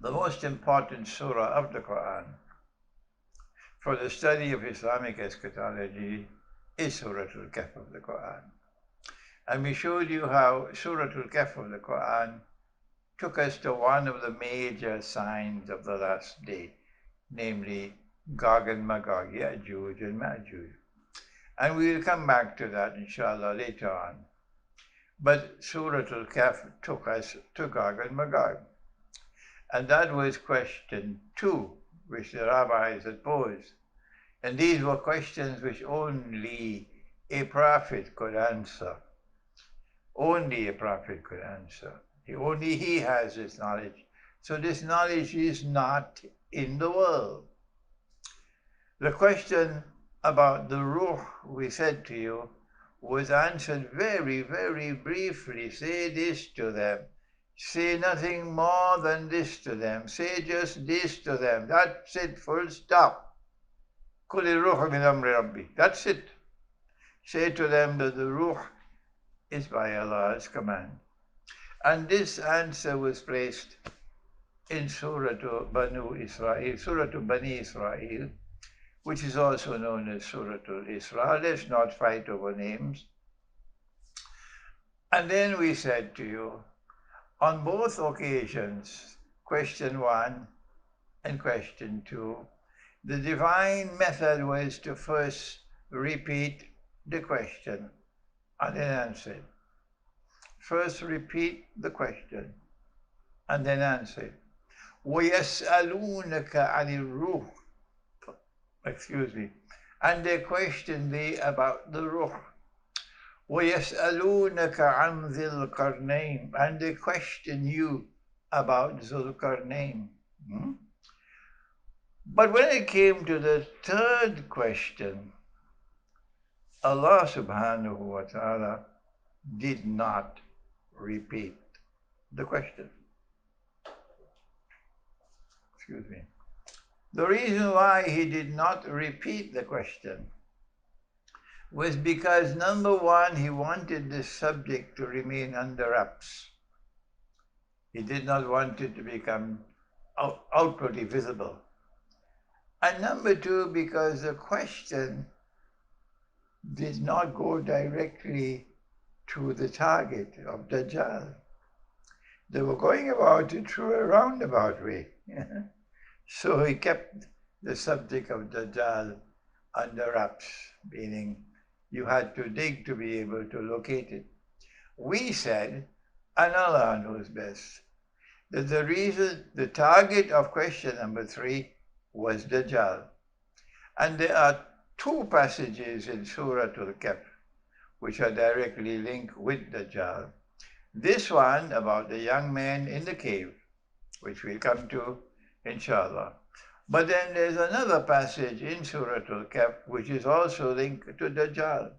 The most important surah of the Quran for the study of Islamic eschatology is Surah Al-Kahf of the Quran. And we showed you how Surah Al-Kahf of the Quran took us to one of the major signs of the last day, namely Gog and Magog, Ya'juj and Ma'juj. And we will come back to that, inshallah, later on. But Surah Al-Kahf took us to Gog and Magog. And that was question 2, which the rabbis had posed. And these were questions which only a prophet could answer. Only a prophet could answer. Only he has this knowledge. So this knowledge is not in the world. The question about the ruh, we said to you, was answered very, very briefly. Say this to them. Say nothing more than this to them. Say just this to them. That's it, full stop. Kuli ruh min amri rabbi. That's it. Say to them that the ruh is by Allah's command. And this answer was placed in Surah to Banu Israel, Surah to Bani Israel, which is also known as Surah Al-Isra. Let's not fight over names. And then we said to you, on both occasions, question 1 and question 2, the divine method was to first repeat the question and then answer it. First repeat the question and then answer it. وَيَسْأَلُونَكَ عَنِ الرُّوحِ. Excuse me. And they question thee about the ruh. وَيَسْأَلُونَكَ عَنْ ذِي الْقَرْنَيْنِ. And they question you about Zulqarnain. But when it came to the third question, Allah subhanahu wa ta'ala did not repeat the question. Excuse me. The reason why he did not repeat the question was because, number one, he wanted this subject to remain under wraps. He did not want it to become outwardly visible. And number two, because the question did not go directly to the target of Dajjal. They were going about it through a roundabout way. So he kept the subject of Dajjal under wraps, meaning you had to dig to be able to locate it. We said, and Allah knows best, that the reason, the target of question number 3 was Dajjal. And there are 2 passages in Surah Al-Kahf which are directly linked with Dajjal. This one about the young man in the cave, which we'll come to, inshallah. But then there's another passage in Surah Al-Kahf which is also linked to Dajjal.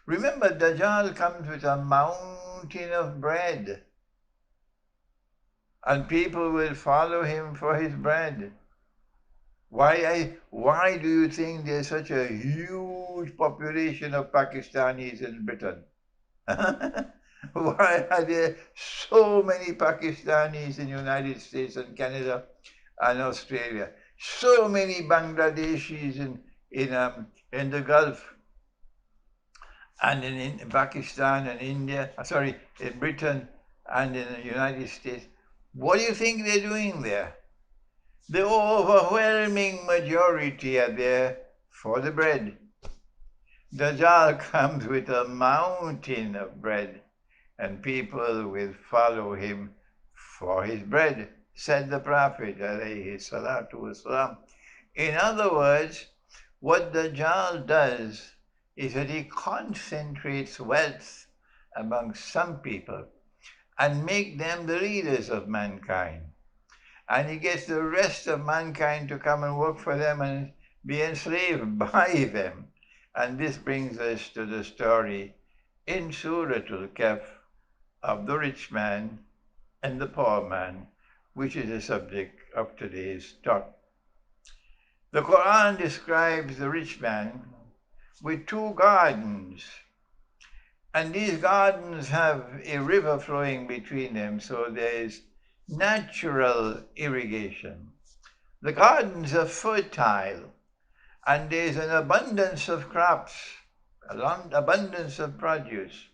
Remember, Dajjal comes with a mountain of bread, and people will follow him for his bread. Why do you think there's such a huge population of Pakistanis in Britain? Why are there so many Pakistanis in the United States and Canada and Australia? So many Bangladeshis in the Gulf and in Pakistan and India, in Britain and in the United States. What do you think they're doing there? The overwhelming majority are there for the bread. Dajjal comes with a mountain of bread, and people will follow him for his bread, said the Prophet, alayhi salatu wasalam. In other words, what Dajjal does is that he concentrates wealth among some people and make them the leaders of mankind. And he gets the rest of mankind to come and work for them and be enslaved by them. And this brings us to the story in Surah Al-Kahf of the rich man and the poor man, which is the subject of today's talk. The Quran describes the rich man with 2 gardens. And these gardens have a river flowing between them, so there is natural irrigation. The gardens are fertile and there's an abundance of crops, an abundance of produce.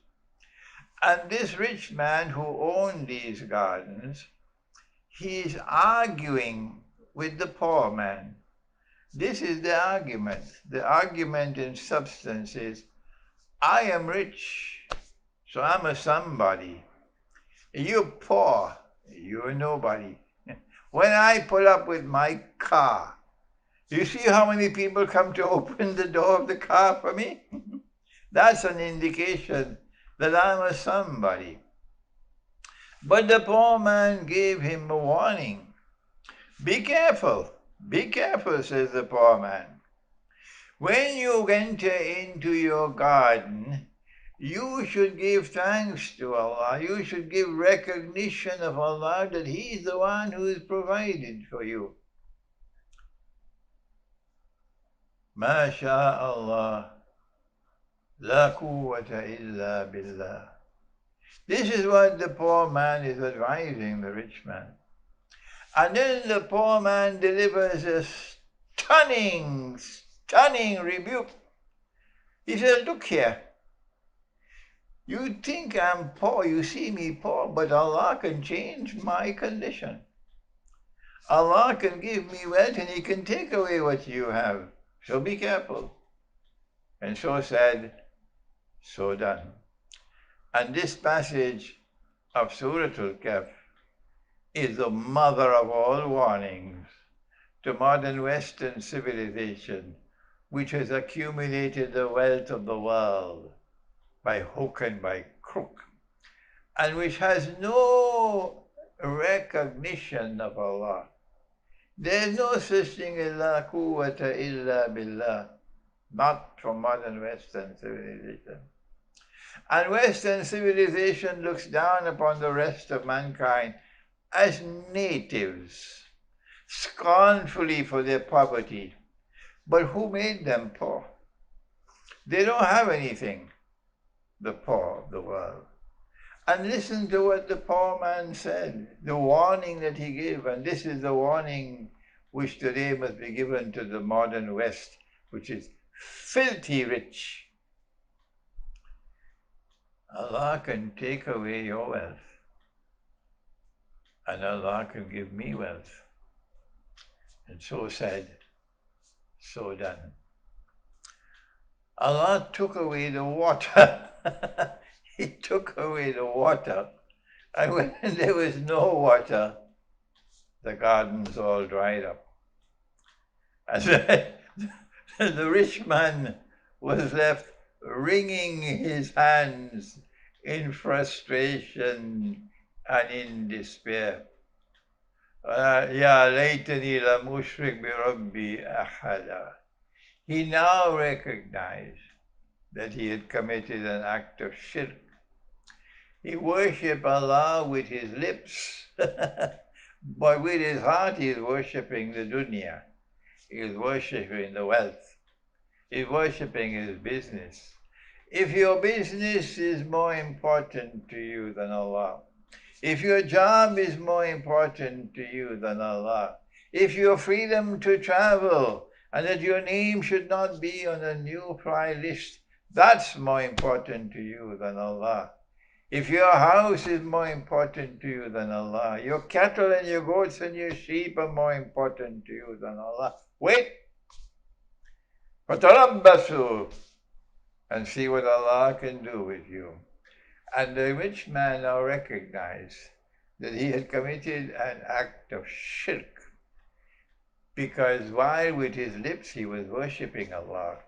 And this rich man who owned these gardens, he's arguing with the poor man. This is the argument. The argument in substance is, I am rich, so I'm a somebody. You're poor, you're nobody. When I pull up with my car, you see how many people come to open the door of the car for me? That's an indication that I'm a somebody. But the poor man gave him a warning. Be careful, says the poor man. When you enter into your garden, you should give thanks to Allah. You should give recognition of Allah that He is the one who has provided for you. Ma sha Allah, la quwwata illa billah. This is what the poor man is advising the rich man. And then the poor man delivers a stunning rebuke. He says, look here, you think I'm poor, you see me poor, but Allah can change my condition. Allah can give me wealth and He can take away what you have. So be careful. And so said, so done. And this passage of Surah Al-Kahf is the mother of all warnings to modern Western civilization, which has accumulated the wealth of the world by hook and by crook, and which has no recognition of Allah. There is no such thing as la quwwata illa billah, not from modern Western civilization. And Western civilization looks down upon the rest of mankind as natives, scornfully for their poverty. But who made them poor? They don't have anything, the poor of the world. And listen to what the poor man said, the warning that he gave. And this is the warning which today must be given to the modern West, which is filthy rich. Allah can take away your wealth, and Allah can give me wealth. And so said, so done. Allah took away the water. He took away the water. And when there was no water, the gardens all dried up. And the rich man was left wringing his hands in frustration and in despair. Ya laytani la mushrik bi rabbi ahada. He now recognized that he had committed an act of shirk. He worshipped Allah with his lips, but with his heart he is worshipping the dunya. He is worshipping the wealth. He is worshipping his business. If your business is more important to you than Allah, if your job is more important to you than Allah, if your freedom to travel and that your name should not be on a new fly list, that's more important to you than Allah. If your house is more important to you than Allah, your cattle and your goats and your sheep are more important to you than Allah, wait. فَتَرَبَّصُوا, and see what Allah can do with you. And the rich man now recognized that he had committed an act of shirk, because while with his lips he was worshipping Allah,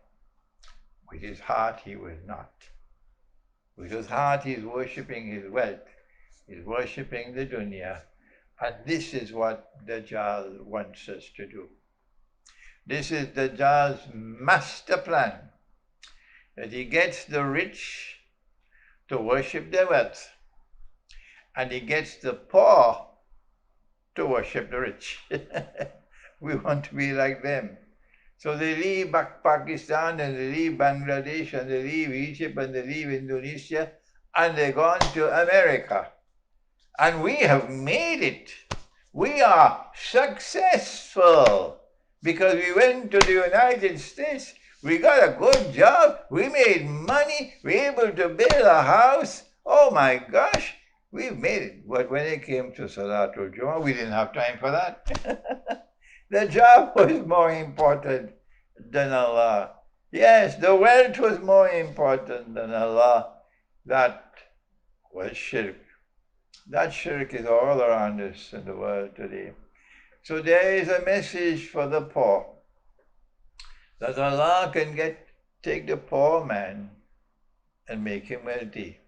with his heart he was not. With his heart he is worshipping his wealth, he is worshipping the dunya, and this is what Dajjal wants us to do. This is Dajjal's master plan, that he gets the rich to worship their wealth, and he gets the poor to worship the rich. We want to be like them. So they leave Pakistan, and they leave Bangladesh, and they leave Egypt, and they leave Indonesia, and they're gone to America. And we have made it. We are successful because we went to the United States. We got a good job. We made money. We were able to build a house. Oh my gosh, we've made it. But when it came to Salatul Jummah, we didn't have time for that. The job was more important than Allah. Yes, the wealth was more important than Allah. That was shirk. That shirk is all around us in the world today. So there is a message for the poor that Allah can take the poor man and make him wealthy.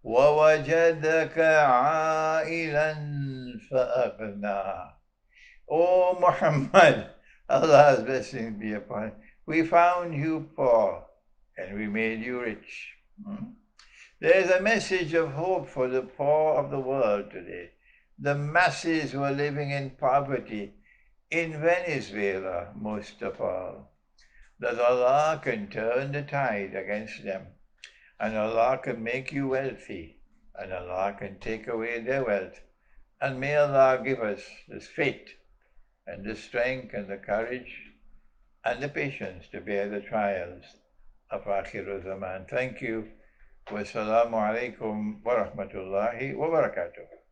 وَوَجَدَكَ عَائِلًا فَأَغْنَى. Oh Muhammad, Allah's blessings be upon you. We found you poor and we made you rich. There is a message of hope for the poor of the world today. The masses who are living in poverty, in Venezuela most of all, that Allah can turn the tide against them, and Allah can make you wealthy, and Allah can take away their wealth. And may Allah give us this faith and the strength and the courage and the patience to bear the trials of Akhir Zaman. Thank you. Wassalamu alaikum wa rahmatullahi wa barakatuh.